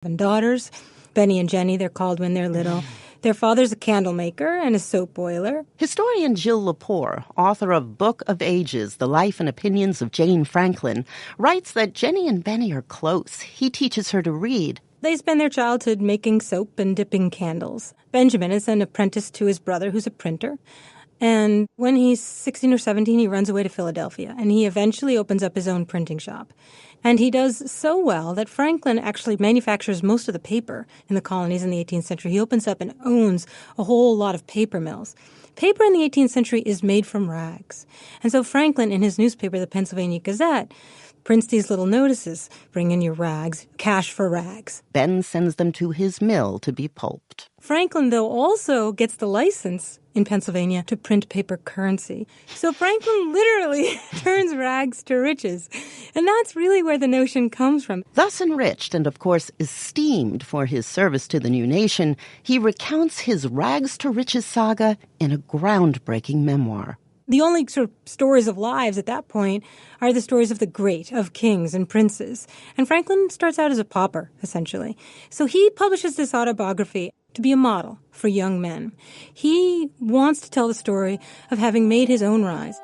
And daughters, Benny and Jenny, they're called when they're little. Their father's a candle maker and a soap boiler. Historian Jill Lepore, author of Book of Ages, The Life and Opinions of Jane Franklin, writes that Jenny and Benny are close. He teaches her to read. They spend their childhood making soap and dipping candles. Benjamin is an apprentice to his brother, who's a printer. And when he's 16 or 17, he runs away to Philadelphia, and he eventually opens up his own printing shop. And he does so well that Franklin actually manufactures most of the paper in the colonies in the 18th century. He opens up and owns a whole lot of paper mills. Paper in the 18th century is made from rags. And so Franklin, in his newspaper, the Pennsylvania Gazette, prints these little notices: bring in your rags, cash for rags. Ben sends them to his mill to be pulped. Franklin, though, also gets the license in Pennsylvania to print paper currency. So Franklin literally turns rags to riches. And that's really where the notion comes from. Thus enriched and, of course, esteemed for his service to the new nation, he recounts his rags to riches saga in a groundbreaking memoir. The only sort of stories of lives at that point are the stories of the great, of kings and princes. And Franklin starts out as a pauper, essentially. So he publishes this autobiography to be a model for young men. He wants to tell the story of having made his own rise.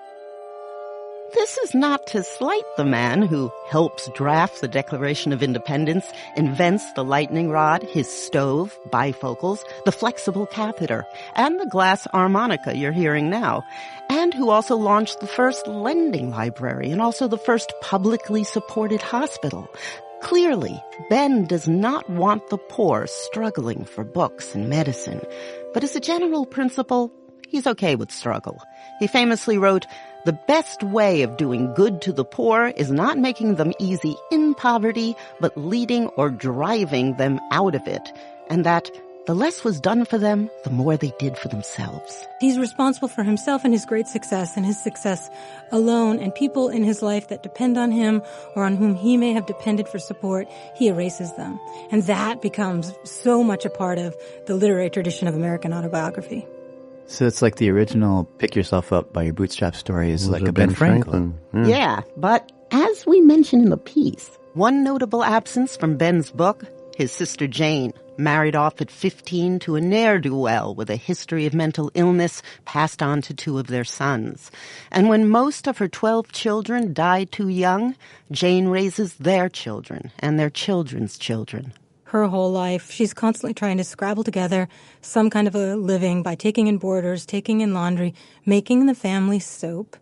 This is not to slight the man who helps draft the Declaration of Independence, invents the lightning rod, his stove, bifocals, the flexible catheter, and the glass harmonica you're hearing now, and who also launched the first lending library and also the first publicly supported hospital. Clearly, Ben does not want the poor struggling for books and medicine, but as a general principle, he's okay with struggle. He famously wrote, "The best way of doing good to the poor is not making them easy in poverty, but leading or driving them out of it," and that the less was done for them, the more they did for themselves. He's responsible for himself and his great success and his success alone, and people in his life that depend on him or on whom he may have depended for support, he erases them. And that becomes so much a part of the literary tradition of American autobiography. So it's like the original pick yourself up by your bootstrap story is like a Ben Franklin. Yeah, but as we mentioned in the piece, one notable absence from Ben's book, his sister Jane, married off at 15 to a ne'er-do-well with a history of mental illness passed on to 2 of their sons. And when most of her 12 children died too young, Jane raises their children and their children's children. Her whole life, she's constantly trying to scrabble together some kind of a living by taking in boarders, taking in laundry, making the family soap.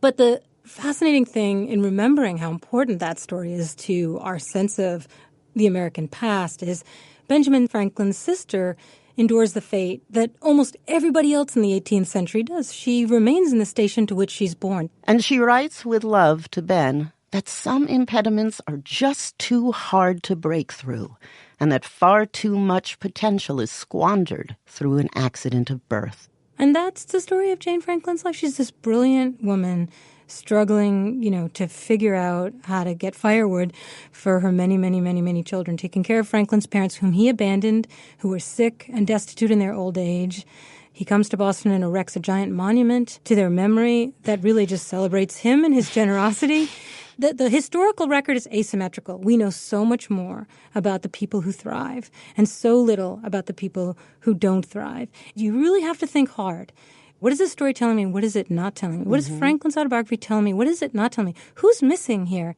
But the fascinating thing in remembering how important that story is to our sense of the American past is Benjamin Franklin's sister endures the fate that almost everybody else in the 18th century does. She remains in the station to which she's born. And she writes with love to Ben that some impediments are just too hard to break through, and that far too much potential is squandered through an accident of birth. And that's the story of Jane Franklin's life. She's this brilliant woman struggling, to figure out how to get firewood for her many, many, many, many children, taking care of Franklin's parents, whom he abandoned, who were sick and destitute in their old age. He comes to Boston and erects a giant monument to their memory that really just celebrates him and his generosity. The historical record is asymmetrical. We know so much more about the people who thrive and so little about the people who don't thrive. You really have to think hard. What is this story telling me? What is it not telling me? What is Franklin's autobiography telling me? What is it not telling me? Who's missing here?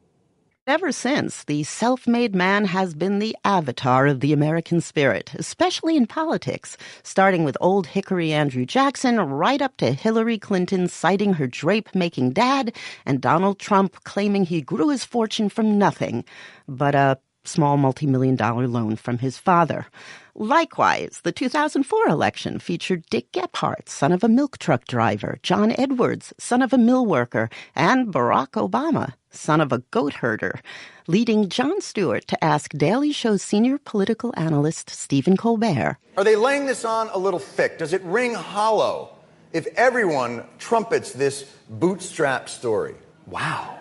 Ever since, the self-made man has been the avatar of the American spirit, especially in politics, starting with old hickory Andrew Jackson right up to Hillary Clinton citing her drape-making dad and Donald Trump claiming he grew his fortune from nothing but a small multi-million-dollar loan from his father. Likewise, the 2004 election featured Dick Gephardt, son of a milk truck driver, John Edwards, son of a mill worker, and Barack Obama, son of a goat herder, leading Jon Stewart to ask Daily Show's senior political analyst Stephen Colbert, "Are they laying this on a little thick? Does it ring hollow if everyone trumpets this bootstrap story?" Wow.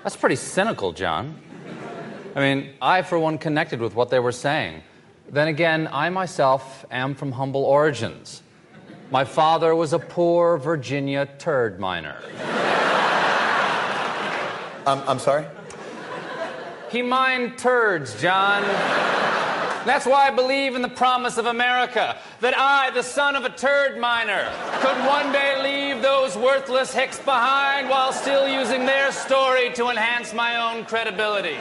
That's pretty cynical, John. I mean, I, for one, connected with what they were saying. Then again, I myself am from humble origins. My father was a poor Virginia turd miner. I'm sorry? He mined turds, John. That's why I believe in the promise of America, that I, the son of a turd miner, could one day leave those worthless hicks behind while still using their story to enhance my own credibility.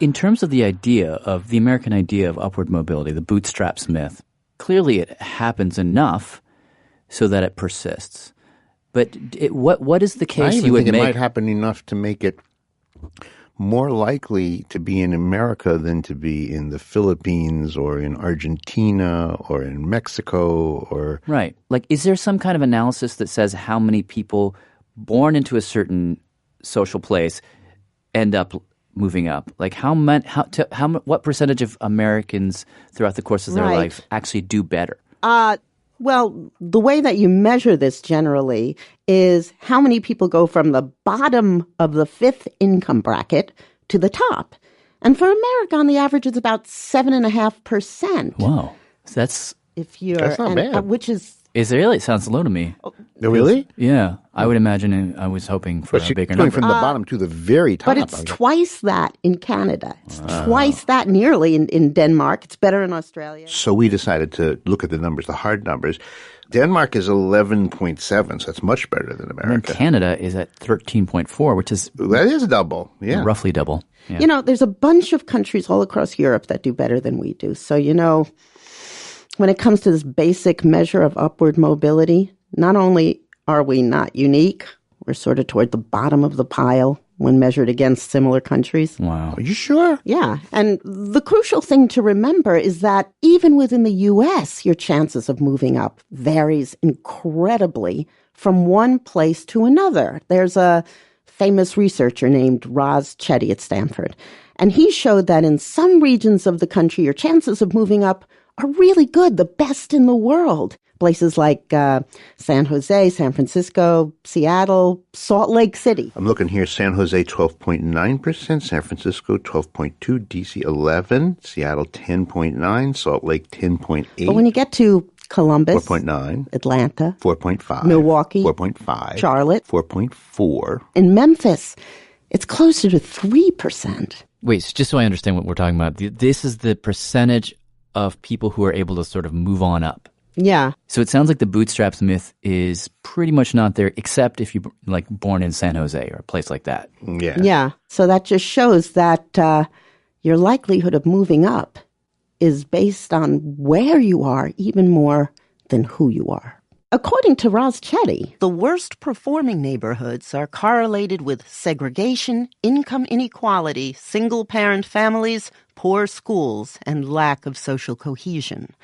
In terms of the American idea of upward mobility, the bootstraps myth, clearly it happens enough so that it persists. But what is the case you would make? I think it might happen enough to make it more likely to be in America than to be in the Philippines or in Argentina or in Mexico or... Right. Like, is there some kind of analysis that says how many people born into a certain social place end up moving up? Like, what percentage of Americans throughout the course of their life actually do better? Well, the way that you measure this generally is how many people go from the bottom of the fifth income bracket to the top. And for America, on the average, it's about 7.5%. Wow. That's not bad. Which is... Is it really? It sounds low to me. Really? Yeah. I would imagine I was hoping for a bigger going number. from the bottom to the very top. But it's twice that in Canada. It's twice that nearly in Denmark. It's better in Australia. So we decided to look at the numbers, the hard numbers. Denmark is 11.7, so that's much better than America. And then Canada is at 13.4, which is... That is double, yeah. Roughly double. Yeah. You know, there's a bunch of countries all across Europe that do better than we do. So, you know, when it comes to this basic measure of upward mobility, not only are we not unique, we're sort of toward the bottom of the pile when measured against similar countries. Wow. Are you sure? Yeah. And the crucial thing to remember is that even within the U.S., your chances of moving up varies incredibly from one place to another. There's a famous researcher named Roz Chetty at Stanford, and he showed that in some regions of the country, your chances of moving up are really good, the best in the world. Places like San Jose, San Francisco, Seattle, Salt Lake City. I'm looking here, San Jose 12.9%, San Francisco 12.2%, DC 11%, Seattle 10.9%, Salt Lake 10.8%. But when you get to Columbus, 4.9%, Atlanta, 4.5%, Milwaukee, 4.5%, Charlotte, 4.4%. in Memphis, it's closer to 3%. Wait, just so I understand what we're talking about, this is the percentage of people who are able to sort of move on up. Yeah. So it sounds like the bootstraps myth is pretty much not there, except if you're like born in San Jose or a place like that. Yeah. Yeah. So that just shows that your likelihood of moving up is based on where you are even more than who you are. According to Roz Chetty, the worst performing neighborhoods are correlated with segregation, income inequality, single-parent families, poor schools, and lack of social cohesion.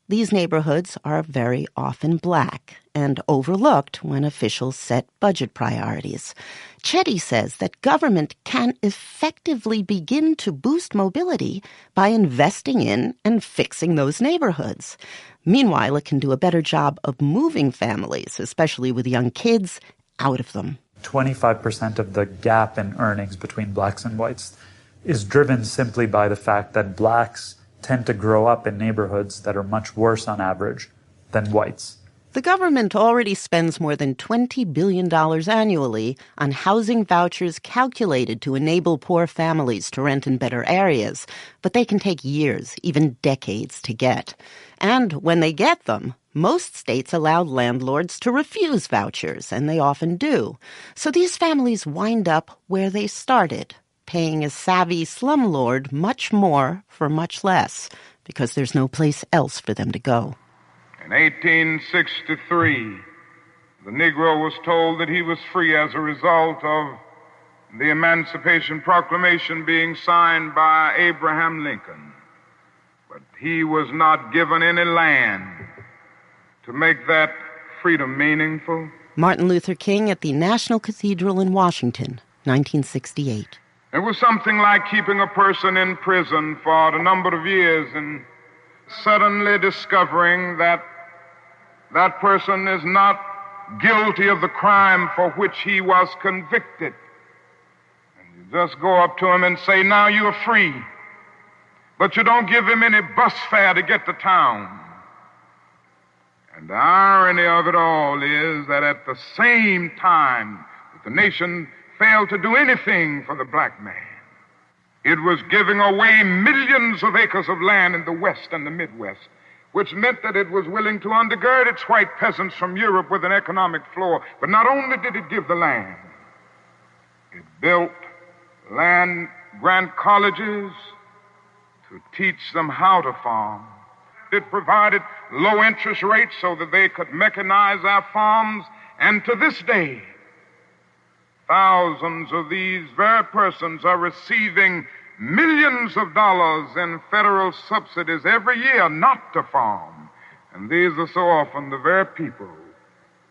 These neighborhoods are very often black and overlooked when officials set budget priorities. Chetty says that government can effectively begin to boost mobility by investing in and fixing those neighborhoods. Meanwhile, it can do a better job of moving families, especially with young kids, out of them. 25% of the gap in earnings between blacks and whites is driven simply by the fact that blacks tend to grow up in neighborhoods that are much worse on average than whites. The government already spends more than $20 billion annually on housing vouchers calculated to enable poor families to rent in better areas, but they can take years, even decades, to get. And when they get them, most states allow landlords to refuse vouchers, and they often do. So these families wind up where they started, paying a savvy slumlord much more for much less, because there's no place else for them to go. In 1863, the Negro was told that he was free as a result of the Emancipation Proclamation being signed by Abraham Lincoln. But he was not given any land to make that freedom meaningful. Martin Luther King at the National Cathedral in Washington, 1968. It was something like keeping a person in prison for a number of years and suddenly discovering that that person is not guilty of the crime for which he was convicted. And you just go up to him and say, now you're free. But you don't give him any bus fare to get to town. And the irony of it all is that at the same time that the nation failed to do anything for the black man. It was giving away millions of acres of land in the West and the Midwest, which meant that it was willing to undergird its white peasants from Europe with an economic floor. But not only did it give the land, it built land-grant colleges to teach them how to farm. It provided low interest rates so that they could mechanize our farms. And to this day, thousands of these very persons are receiving millions of dollars in federal subsidies every year not to farm. And these are so often the very people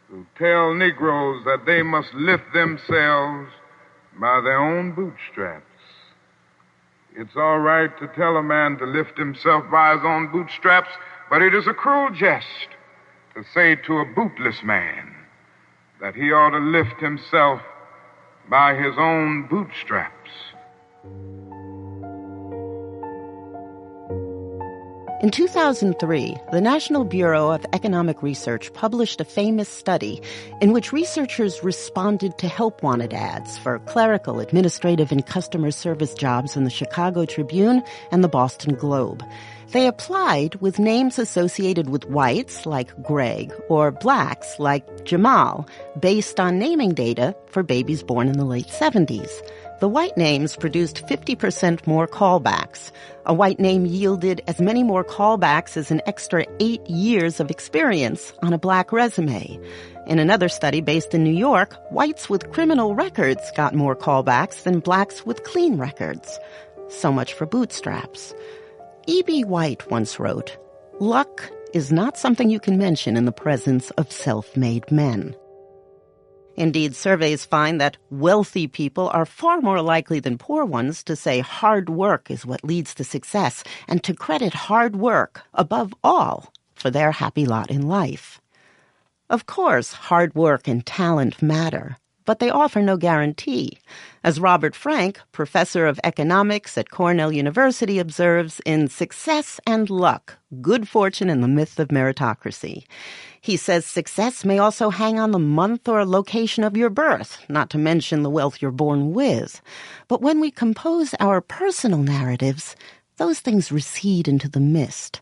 who tell Negroes that they must lift themselves by their own bootstraps. It's all right to tell a man to lift himself by his own bootstraps, but it is a cruel jest to say to a bootless man that he ought to lift himself by his own bootstraps. In 2003, the National Bureau of Economic Research published a famous study in which researchers responded to help-wanted ads for clerical, administrative, and customer service jobs in the Chicago Tribune and the Boston Globe. They applied with names associated with whites, like Greg, or blacks, like Jamal, based on naming data for babies born in the late 70s. The white names produced 50% more callbacks. A white name yielded as many more callbacks as an extra 8 years of experience on a black resume. In another study based in New York, whites with criminal records got more callbacks than blacks with clean records. So much for bootstraps. E.B. White once wrote, "Luck is not something you can mention in the presence of self-made men." Indeed, surveys find that wealthy people are far more likely than poor ones to say hard work is what leads to success and to credit hard work, above all, for their happy lot in life. Of course, hard work and talent matter, but they offer no guarantee. As Robert Frank, professor of economics at Cornell University, observes in Success and Luck, Good Fortune and the Myth of Meritocracy. He says success may also hang on the month or location of your birth, not to mention the wealth you're born with. But when we compose our personal narratives, those things recede into the mist.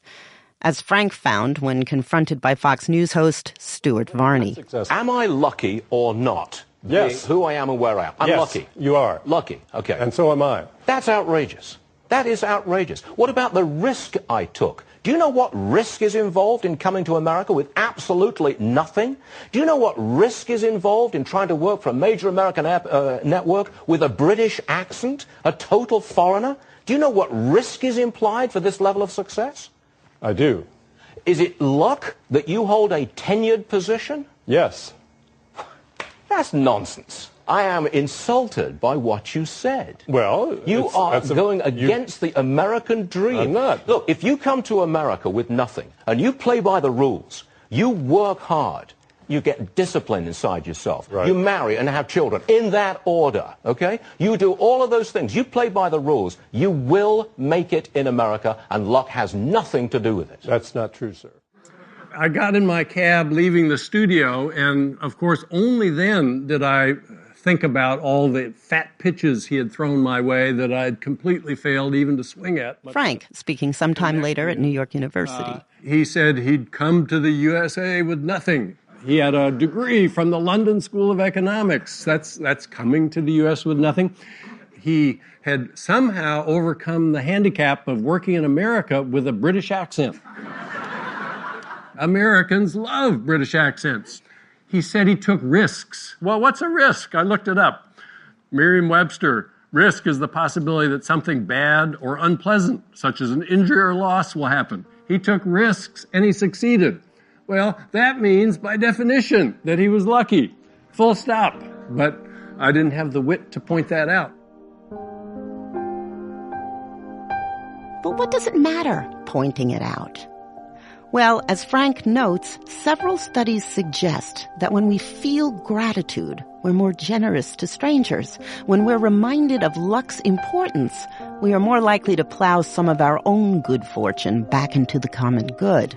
As Frank found when confronted by Fox News host Stuart Varney. Am I lucky or not? Yes. Who I am and where I am. I'm yes, lucky. You are. Lucky, okay. And so am I. That's outrageous. That is outrageous. What about the risk I took? Do you know what risk is involved in coming to America with absolutely nothing? Do you know what risk is involved in trying to work for a major American network with a British accent, a total foreigner? Do you know what risk is implied for this level of success? I do. Is it luck that you hold a tenured position? Yes. That's nonsense. I am insulted by what you said. Well, you are going against the American dream. I'm not. Look, if you come to America with nothing and you play by the rules, you work hard, you get discipline inside yourself, right. You marry and have children in that order, okay? You do all of those things. You play by the rules. You will make it in America, and luck has nothing to do with it. That's not true, sir. I got in my cab leaving the studio, and of course only then did I think about all the fat pitches he had thrown my way that I'd completely failed even to swing at. Frank, speaking sometime later at New York University. He said he'd come to the USA with nothing. He had a degree from the London School of Economics. That's coming to the U.S. with nothing. He had somehow overcome the handicap of working in America with a British accent. Americans love British accents. He said he took risks. Well, what's a risk? I looked it up. Merriam-Webster, risk is the possibility that something bad or unpleasant, such as an injury or loss, will happen. He took risks and he succeeded. Well, that means, by definition, that he was lucky. Full stop. But I didn't have the wit to point that out. But what does it matter, pointing it out? Well, as Frank notes, several studies suggest that when we feel gratitude, we're more generous to strangers. When we're reminded of luck's importance, we are more likely to plow some of our own good fortune back into the common good.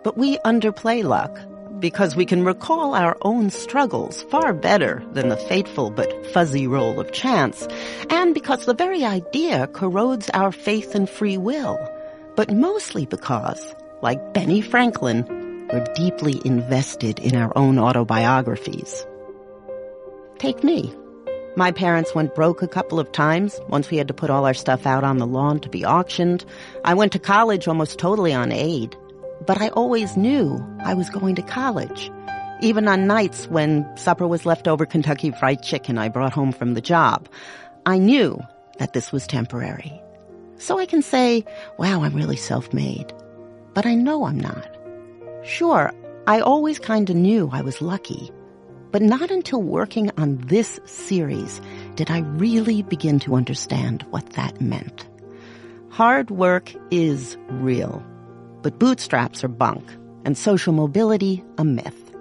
But we underplay luck, because we can recall our own struggles far better than the fateful but fuzzy role of chance, and because the very idea corrodes our faith in free will, but mostly because, like Benny Franklin, we're deeply invested in our own autobiographies. Take me. My parents went broke a couple of times once we had to put all our stuff out on the lawn to be auctioned. I went to college almost totally on aid. But I always knew I was going to college. Even on nights when supper was leftover Kentucky Fried Chicken I brought home from the job, I knew that this was temporary. So I can say, wow, I'm really self-made. But I know I'm not. Sure, I always kind of knew I was lucky. But not until working on this series did I really begin to understand what that meant. Hard work is real. But bootstraps are bunk, and social mobility a myth.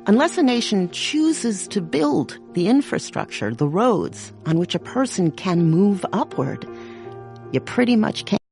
Unless a nation chooses to build the infrastructure, the roads on which a person can move upward, you pretty much can't.